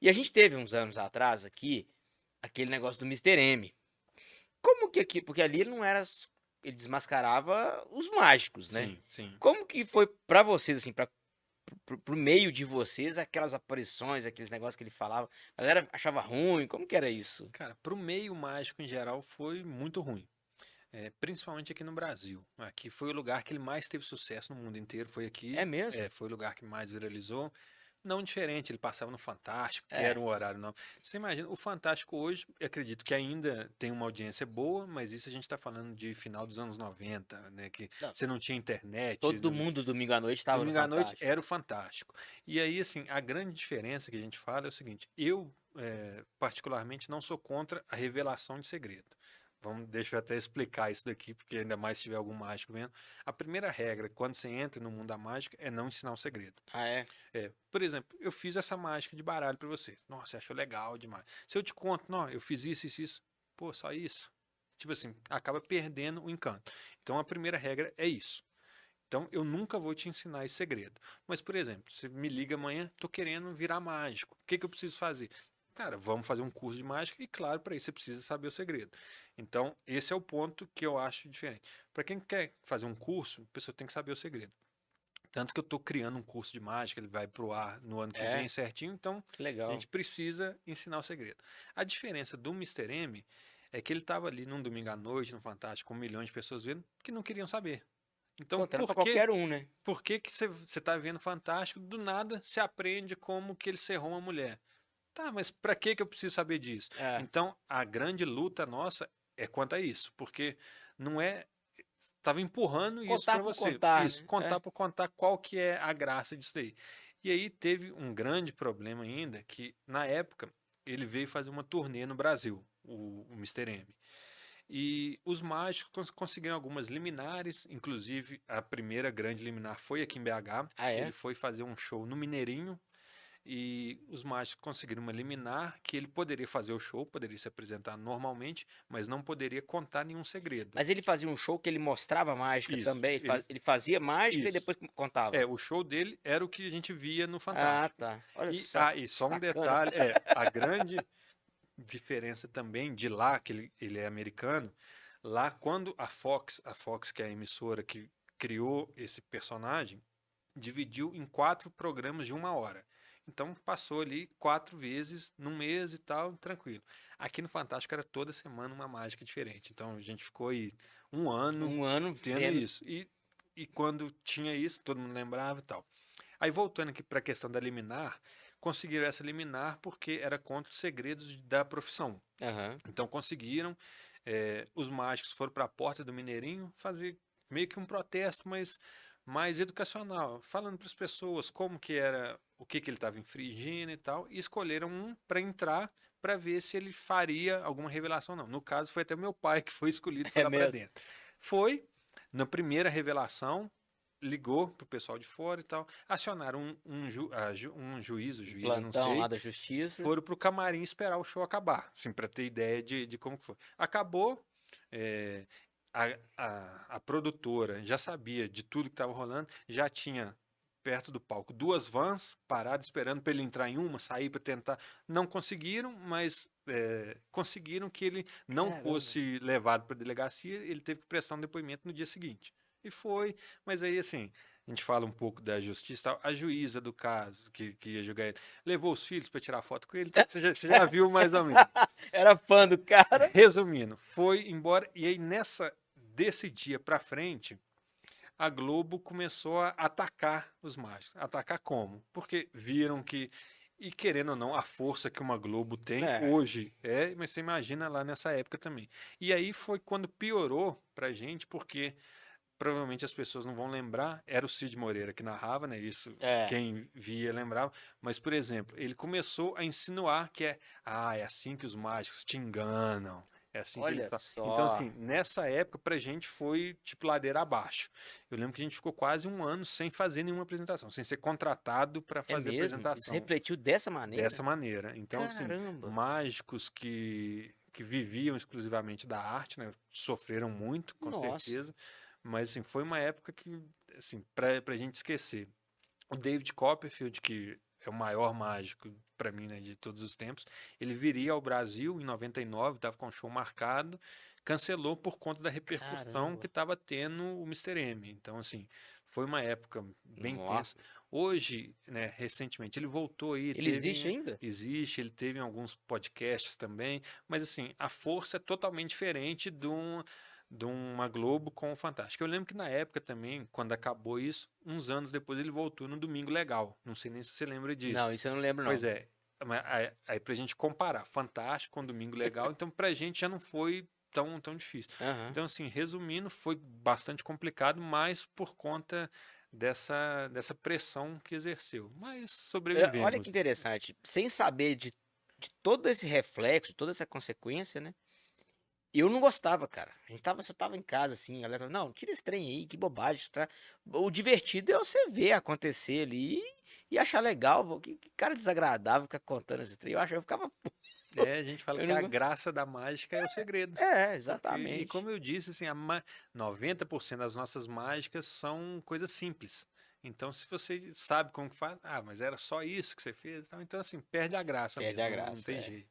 E a gente teve uns anos atrás aqui, aquele negócio do Mister M. Como que aqui, porque ali ele não era, ele desmascarava os mágicos, né? Sim, sim. Como que foi pra vocês, assim, pro meio de vocês, aquelas aparições, aqueles negócios que ele falava? A galera achava ruim, como que era isso? Cara, pro meio mágico em geral foi muito ruim. Principalmente aqui no Brasil. Aqui foi o lugar que ele mais teve sucesso no mundo inteiro. Foi É aqui, mesmo? foi o lugar que mais viralizou. Não diferente, ele passava no Fantástico, que era É, um horário não. Você imagina, o Fantástico hoje, eu acredito que ainda tem uma audiência boa, mas isso a gente está falando de final dos anos 90, né? Que não, você não tinha internet, todo mundo domingo à noite estava no domingo à noite Fantástico. era o Fantástico. E aí, assim, a grande diferença que a gente fala é o seguinte: eu, particularmente, não sou contra a revelação de segredo. Deixa eu até explicar isso daqui, porque ainda mais se tiver algum mágico vendo. A primeira regra, quando você entra no mundo da mágica, é não ensinar o segredo. Ah, é? Por exemplo, eu fiz essa mágica de baralho pra você. Nossa, você achou legal demais. Se eu te conto, não, eu fiz isso, isso, isso. Pô, só isso. Tipo assim, acaba perdendo o encanto. Então a primeira regra é isso. Então, eu nunca vou te ensinar esse segredo. Mas, por exemplo, você me liga amanhã, tô querendo virar mágico. O que que eu preciso fazer? Cara, vamos fazer um curso de mágica e, claro, para isso você precisa saber o segredo. Então, esse é o ponto que eu acho diferente. Para quem quer fazer um curso, a pessoa tem que saber o segredo. Tanto que eu estou criando um curso de mágica, ele vai pro ar no ano que vem É, certinho, então que a legal. gente precisa ensinar o segredo. A diferença do Mister M é que ele estava ali num domingo à noite, no Fantástico, com milhões de pessoas vendo, que não queriam saber. Então, Contando pra qualquer um, né? por que que você tá vendo Fantástico, do nada se aprende como que ele serrou uma mulher? Tá, mas pra que eu preciso saber disso? É, Então, a grande luta nossa é quanto a isso, porque não é tava empurrando isso contar pra por você. contar, Isso, né? contar É. por contar qual que é a graça disso daí. E aí teve um grande problema ainda que na época ele veio fazer uma turnê no Brasil, o Mister M. E os mágicos conseguiram algumas liminares, inclusive a primeira grande liminar foi aqui em BH. Ah, Ele é? foi fazer um show no Mineirinho e os mágicos conseguiram uma liminar que ele poderia fazer o show, poderia se apresentar normalmente, mas não poderia contar nenhum segredo. Mas ele fazia um show que ele mostrava mágica Isso, também. Ele fazia mágica e isso. depois contava. O show dele era o que a gente via no Ah, Fantástico. tá. Olha E, só, e só um sacana. detalhe, a grande diferença também de lá, que ele é americano, lá quando a Fox que é a emissora que criou esse personagem, dividiu em 4 programas de 1 hora. Então passou ali 4 vezes num mês e tal, tranquilo. Aqui no Fantástico era toda semana uma mágica diferente. Então a gente ficou aí um ano Um ano tendo vendo. isso. E quando tinha isso, todo mundo lembrava e tal. Aí voltando aqui para a questão da liminar, conseguiram essa liminar porque era contra os segredos da profissão. Aham. Então conseguiram, os mágicos foram para a porta do Mineirinho fazer meio que um protesto, mas mais educacional, falando para as pessoas como que era, o que que ele estava infringindo e tal, e escolheram um para entrar para ver se ele faria alguma revelação ou não. No caso, foi até meu pai que foi escolhido, foi É lá para mesmo. dentro. Foi, na primeira revelação, ligou pro pessoal de fora e tal, acionaram um juiz, o Um juiz, eu não plantão lá sei, da justiça. foram pro camarim esperar o show acabar, assim, para ter ideia de como que foi. Acabou, é, a produtora já sabia de tudo que estava rolando, já tinha perto do palco 2 vans paradas esperando para ele entrar em uma, sair para tentar. Não conseguiram, mas conseguiram que ele não Caramba. fosse levado para a delegacia. Ele teve que prestar um depoimento no dia seguinte. E foi, mas aí assim, a gente fala um pouco da justiça, tal. A juíza do caso que ia julgar ele levou os filhos para tirar foto com ele, então você já viu mais ou menos. Era fã do cara. Resumindo, foi embora e aí desse dia para frente, a Globo começou a atacar os mágicos. Atacar como? Porque viram que, e querendo ou não, a força que uma Globo tem É. hoje mas você imagina lá nessa época também. E aí foi quando piorou pra gente, porque provavelmente as pessoas não vão lembrar, era o Cid Moreira que narrava, né? Isso É. quem via lembrava. Mas, por exemplo, ele começou a insinuar que é assim que os mágicos te enganam. É assim que eles Olha falam. Então, só. assim, nessa época, pra gente foi tipo ladeira abaixo. Eu lembro que a gente ficou quase um ano sem fazer nenhuma apresentação, sem ser contratado para É fazer mesmo? Isso apresentação refletiu dessa maneira? dessa maneira. Então, assim, Caramba. mágicos que viviam exclusivamente da arte, né, sofreram muito, com Nossa. certeza, mas assim, foi uma época que, assim, pra gente esquecer. O David Copperfield, que é o maior mágico para mim, né, de todos os tempos. Ele viria ao Brasil em 99, estava com um show marcado, cancelou por conta da repercussão que Caramba. estava tendo o Mister M. Então, assim, foi uma época bem tensa. Nossa. Hoje, né, recentemente, ele voltou aí, Ele existe ainda? existe, ele teve em alguns podcasts também, mas assim, a força é totalmente diferente de uma Globo com o Fantástico. Eu lembro que na época também, quando acabou isso, uns anos depois ele voltou no Domingo Legal. Não sei nem se você lembra disso. Não, isso eu não lembro, Pois não. é, aí pra gente comparar Fantástico com Domingo Legal, então pra gente já não foi tão difícil. Aham. Então, assim, resumindo, foi bastante complicado, mas por conta dessa pressão que exerceu. Mas Olha que sobrevivemos. interessante. Sem saber de todo esse reflexo, toda essa consequência, né? Eu não gostava, cara. Eu tava em casa, assim, a galera falava, não, tira esse trem aí, que bobagem. O divertido é você ver acontecer ali e achar legal. Pô, que cara desagradável ficar contando esse trem. Eu ficava. É, a gente fala Eu que a não... graça da mágica é o segredo. É, E exatamente. como eu disse, assim, 90% das nossas mágicas são coisas simples. Então, se você sabe como que faz, mas era só isso que você fez, então assim, perde a graça Perde mesmo, a não graça. tem É. jeito.